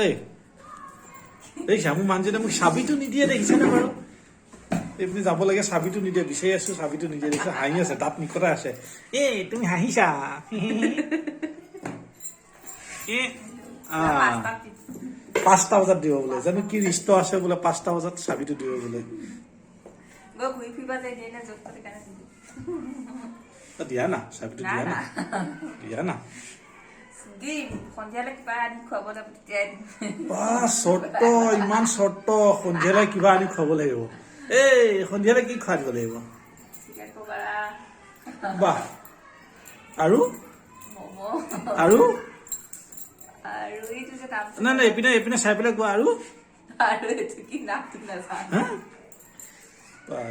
এই দেখিছা মোৰ মানুহজনে মোক চাবিটো নিদিয়ে দেখিছেনে বাৰু এইপিনে যাব লাগে চাবিটো নিদিয়ে বিচাৰি আছো চাবিটো নিদিয়ে দেখিছা হাঁহি আছে দাঁত নিকটাই আছে তুমি হাঁহিছা পাঁচটা বজাত দিব বোলে জানো কি ৰিষ্ট আছে বোলে 5টা বজাত চাবিটো দিব বোলে দিয়া না চাবিটো দিয়া না চৰ্ত ইমান চৰ্ত সন্ধিয়ালৈ কিবা আনি খুৱাব লাগিব এই সন্ধিয়ালৈ কি খুৱাই দিব লাগিব বাহ আৰু আৰু নাই নাই এইপিনে চাই পেলাই কোৱা আৰু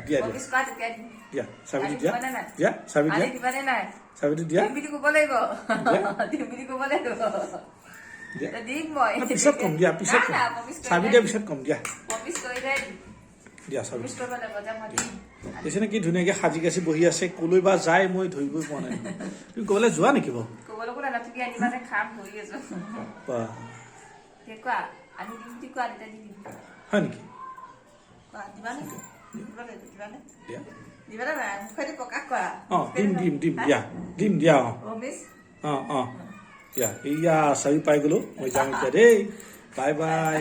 দিয়া দিয়া চাবিটো দিয়া দিয়া চাবিটো দিয়া চাবিটো দিয়া পিছত কম দিয়া পিছত চাবি দিয়া পিছত কম দিয়া দিয়া চাবি দেখিছেনে কি ধুনীয়াকে সাজি কাচি বহি আছে কলৈ বা যায় মই ধৰিবই পোৱা নাই তুমি ক'বলৈ যোৱা নেকি বাৰু হয় নেকি দিম দিয়া দিয়া এয়া চাবি পাই গলো মই যাম এতিয়া দেই বাই বাই